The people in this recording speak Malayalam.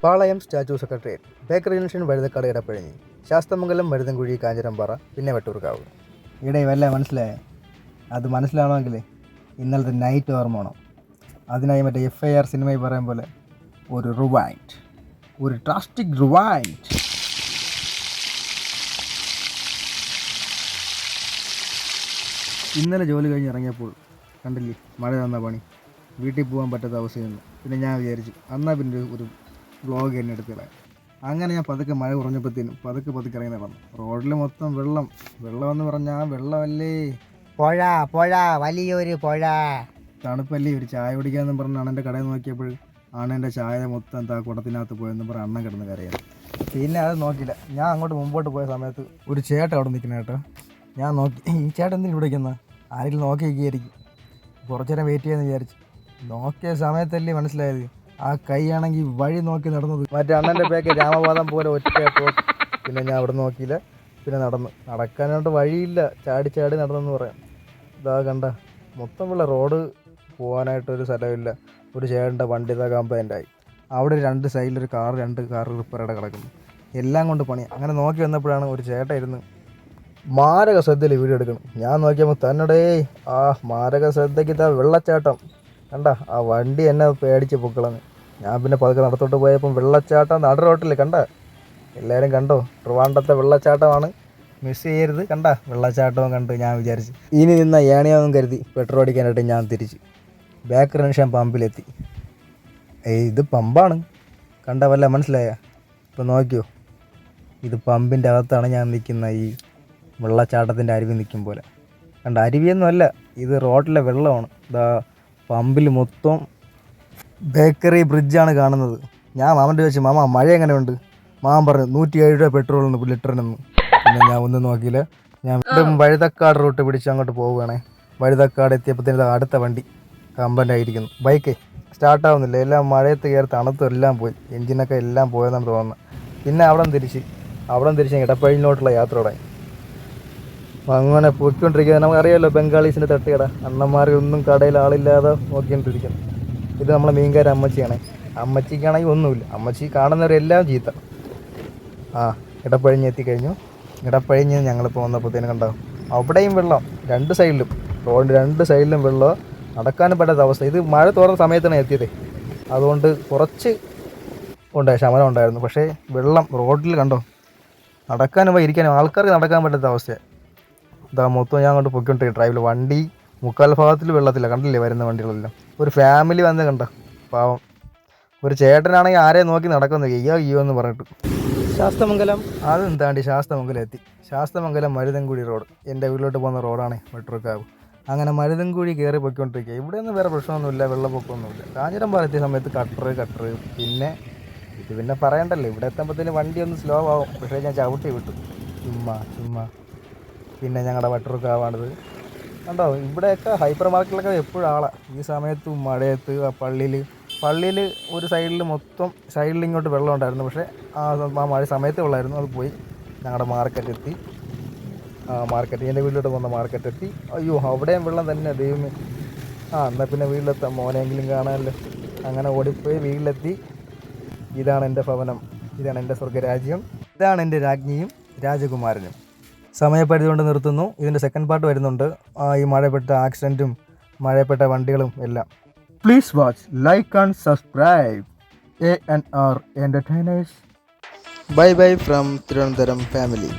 പാളയം statue secretariat, bakery junction, Vazhuthacaud, Edappazhanji, Sasthamangalam, Maruthankuzhi, Kanjirampara, പിന്നെ വട്ടൂർക്കാവ്. ഇവിടെ വല്ല മനസ്സിലായേ? അത് മനസ്സിലാവണമെങ്കിൽ ഇന്നലത്തെ നൈറ്റ് ഓർമ്മ വേണം. അതിനായി മറ്റേ FIR സിനിമയിൽ പറയാൻ പോലെ ഒരു റിവൈൻഡ്, ഒരു ഡ്രാസ്റ്റിക് റിവൈൻഡ്. ഇന്നലെ ജോലി കഴിഞ്ഞ് ഇറങ്ങിയപ്പോൾ കണ്ടില്ലേ മഴ തന്ന പണി, വീട്ടിൽ പോകാൻ പറ്റാത്ത അവസ്ഥയൊന്നും. പിന്നെ ഞാൻ വിചാരിച്ചു എന്നാൽ പിന്നെ ഒരു വ്ളോഗ് തന്നെ എടുത്തിടാം. അങ്ങനെ ഞാൻ പതുക്കെ മഴ കുറഞ്ഞപ്പോഴത്തേനും പതുക്കെ ഇറങ്ങി നടന്നു. റോഡിൽ മൊത്തം വെള്ളമെന്ന് പറഞ്ഞാൽ വെള്ളമല്ലേ, പുഴ, വലിയൊരു പുഴ. തണുപ്പല്ലേ, ഒരു ചായ കുടിക്കാമെന്നും പറഞ്ഞ് അണ്ണൻ്റെ കടയിൽ നോക്കിയപ്പോൾ അണ്ണൻ്റെ ചായ മൊത്തം കുടത്തിനകത്ത് പോയെന്നും പറഞ്ഞ് അണ്ണൻ കിടന്ന് കരയാണ്. പിന്നെ അത് നോക്കിയില്ല. ഞാൻ അങ്ങോട്ട് മുമ്പോട്ട് പോയ സമയത്ത് ഒരു ചേട്ടൻ അവിടെ നിൽക്കുന്ന കേട്ടോ. ഞാൻ നോക്കി, ഈ ചേട്ടൻ എന്തിനും ഇവിടെ നിൽക്കുന്ന, ആരെങ്കിലും നോക്കി നിൽക്കുകയായിരിക്കും. കുറച്ചു നേരം വെയിറ്റ് ചെയ്യാമെന്ന് വിചാരിച്ചു. നോക്കിയ സമയത്തല്ലേ മനസ്സിലായത്, ആ കൈയാണെങ്കിൽ വഴി നോക്കി നടന്നത് മറ്റേ അണ്ണൻ്റെ പേക്ക് രാമപാദം പോലെ ഒറ്റ പോക്ക്. പിന്നെ ഞാൻ അവിടെ നോക്കിയില്ല, പിന്നെ നടക്കാനായിട്ട് വഴിയില്ല, ചാടി നടന്നെന്ന് പറയാം. ഇതാ കണ്ട മൊത്തം വെള്ളം, റോഡ് പോകാനായിട്ടൊരു സ്ഥലമില്ല. ഒരു ചേട്ടൻ്റെ വണ്ടി ഇതാ കംപ്ലൈൻ്റായി. അവിടെ രണ്ട് സൈഡിലൊരു രണ്ട് കാർ റിപ്പയറയുടെ കിടക്കുന്നു. എല്ലാം കൊണ്ട് പണി. അങ്ങനെ നോക്കി വന്നപ്പോഴാണ് ഒരു ചേട്ടൻ ഇരുന്ന് മാരക ശ്രദ്ധയിൽ വീഡിയോ എടുക്കണം. ഞാൻ നോക്കിയപ്പോൾ തന്നടേ ആ മാരക ശ്രദ്ധയ്ക്ക് ഇതാ വെള്ളച്ചാട്ടം കണ്ട. ആ വണ്ടി എന്നെ പേടിച്ച് പൊക്കളന്ന്. ഞാൻ പിന്നെ പതുക്കെ നടത്തോട്ട് പോയപ്പം വെള്ളച്ചാട്ടം നട റോട്ടിൽ കണ്ട. എല്ലാവരും കണ്ടോ? ട്രിവാൻഡ്രത്തെ വെള്ളച്ചാട്ടമാണ്, മിസ് ചെയ്യരുത്. കണ്ട വെള്ളച്ചാട്ടവും കണ്ട് ഞാൻ വിചാരിച്ച് ഇനി നിന്ന ഏണിയാവും കരുതി പെട്രോൾ അടിക്കാനായിട്ട് ഞാൻ തിരിച്ച് ബേക്കറി ജംഗ്ഷൻ പമ്പിലെത്തി. ഇത് പമ്പാണ് കണ്ട, വല്ല മനസ്സിലായ? ഇപ്പോൾ നോക്കിയോ, ഇത് പമ്പിൻ്റെ അകത്താണ് ഞാൻ നിൽക്കുന്ന. ഈ വെള്ളച്ചാട്ടത്തിൻ്റെ അരുവി നിൽക്കും പോലെ കണ്ട. അരുവിയൊന്നുമല്ല, ഇത് റോഡിലെ വെള്ളമാണ്. ഇതാ പമ്പിൽ മൊത്തം ബേക്കറി ബ്രിഡ്ജാണ് കാണുന്നത്. ഞാൻ മാമൻ്റെ ചോദിച്ചു, മാമ മഴ എങ്ങനെയുണ്ട്? മാമൻ പറഞ്ഞു 107 രൂപ പെട്രോളിന് ലിറ്ററിനെന്ന്. പിന്നെ ഞാൻ ഒന്നും നോക്കിയില്ല. ഞാൻ വീണ്ടും വഴുതക്കാട് റൂട്ട് പിടിച്ച് അങ്ങോട്ട് പോവുകയാണേ. വഴുതക്കാട് എത്തിയപ്പോഴത്തേന് അടുത്ത വണ്ടി കംപ്ലൈൻ്റ് ആയിരിക്കുന്നു. ബൈക്ക് സ്റ്റാർട്ടാവുന്നില്ല, എല്ലാം മഴയത്ത് കയറി തണുത്തും എല്ലാം പോയി, എൻജിനൊക്കെ എല്ലാം പോയെന്നാണ് തോന്നുന്നത്. പിന്നെ അവിടെ തിരിച്ച് ഇടപ്പഴിഞ്ഞോട്ടുള്ള യാത്ര തുടങ്ങി. അങ്ങനെ പോയിക്കൊണ്ടിരിക്കുന്നത്. നമുക്കറിയാമല്ലോ ബംഗാളീസിൻ്റെ തട്ടുകട, അണ്ണന്മാരൊന്നും കടയിൽ ആളില്ലാതെ നോക്കിക്കൊണ്ടിരിക്കുന്നു. ഇത് നമ്മളെ മീൻകാരൻ അമ്മച്ചിയാണേ. അമ്മച്ചിക്കാണെങ്കിൽ ഒന്നുമില്ല, അമ്മച്ചി കാണുന്നവരെല്ലാം ചീത്ത. ഇടപ്പഴിഞ്ഞ് എത്തിക്കഴിഞ്ഞു. ഇടപ്പഴിഞ്ഞ് ഞങ്ങൾ പോകുന്നപ്പോഴത്തേനും കണ്ടോ അവിടെയും വെള്ളം, റോഡിൻ്റെ രണ്ട് സൈഡിലും വെള്ളം, നടക്കാനും പറ്റാത്ത അവസ്ഥ. ഇത് മഴ തോർന്ന സമയത്താണ് എത്തിയത്, അതുകൊണ്ട് കുറച്ച് ശമനം ഉണ്ടായിരുന്നു. പക്ഷേ വെള്ളം റോഡിൽ കണ്ടോ, നടക്കാനും ഇരിക്കാനും ആൾക്കാർക്ക് നടക്കാൻ പറ്റാത്ത അവസ്ഥയാണ്. ഇതാ മൊത്തം ഞാൻ അങ്ങോട്ട് പൊയ്ക്കൊണ്ടിരിക്കും. ഡ്രൈവിൽ വണ്ടി മുക്കാൽ ഭാഗത്തിൽ വെള്ളത്തില്ല, കണ്ടില്ലേ വരുന്ന വണ്ടികളെല്ലാം. ഒരു ഫാമിലി വന്ന് കണ്ട പാവം. ഒരു ചേട്ടനാണെങ്കിൽ ആരെയും നോക്കി നടക്കുന്നു, അയ്യോ എന്ന് പറഞ്ഞിട്ട്. ശാസ്തമംഗലം അതെന്താണ്ടി ശാസ്തമംഗലം എത്തി. ശാസ്തമംഗലം മരുതൻകുഴി റോഡ്, എൻ്റെ വീട്ടിലോട്ട് പോകുന്ന റോഡാണ് വട്ടൂർക്കാവ്. അങ്ങനെ മരുതൻകുഴി കയറി പൊയ്ക്കൊണ്ടിരിക്കുക. ഇവിടെയൊന്നും വേറെ പ്രശ്നമൊന്നുമില്ല, വെള്ളപ്പൊക്കമൊന്നുമില്ല. കാഞ്ഞിരംപാറ എത്തിയ സമയത്ത് കട്ടർ പിന്നെ പറയണ്ടല്ലോ. ഇവിടെ എത്തുമ്പോഴത്തേന് വണ്ടി ഒന്ന് സ്ലോ ആവും, പക്ഷേ ഞാൻ ചവിട്ടി വിട്ടു ചുമ്മാ. പിന്നെ ഞങ്ങളുടെ വട്ടൂർക്കാവാണിത് കണ്ടോ. ഇവിടെയൊക്കെ ഹൈപ്പർ മാർക്കറ്റിലൊക്കെ എപ്പോഴും ആളാണ്. ഈ സമയത്ത് മഴയത്ത് ആ പള്ളിയിൽ ഒരു സൈഡിൽ ഇങ്ങോട്ട് വെള്ളം ഉണ്ടായിരുന്നു, പക്ഷേ ആ മഴ സമയത്ത് ഉള്ളായിരുന്നു, അത് പോയി. ഞങ്ങളുടെ മാർക്കറ്റ് എത്തി. എൻ്റെ വീട്ടിലോട്ട് പോകുന്ന മാർക്കറ്റ് എത്തി. അയ്യോ അവിടെയും വെള്ളം തന്നെ, ദൈവമേ. എന്നാൽ പിന്നെ വീട്ടിലെത്താം, മോനെങ്കിലും കാണാമല്ലോ. അങ്ങനെ ഓടിപ്പോയി വീട്ടിലെത്തി. ഇതാണ് എൻ്റെ ഭവനം, ഇതാണ് എൻ്റെ സ്വർഗ്ഗരാജ്യം, ഇതാണ് എൻ്റെ രാജ്ഞിയും രാജകുമാരനും. സമയപരിധി കൊണ്ട് നിർത്തുന്നു. ഇതിൻ്റെ സെക്കൻഡ് പാർട്ട് വരുന്നുണ്ട്, ഈ മഴപ്പെട്ട ആക്സിഡൻറ്റും മഴപ്പെട്ട വണ്ടികളും എല്ലാം. Please watch, like and subscribe ANR Entertainers. Bye from Thiruvananthapuram family.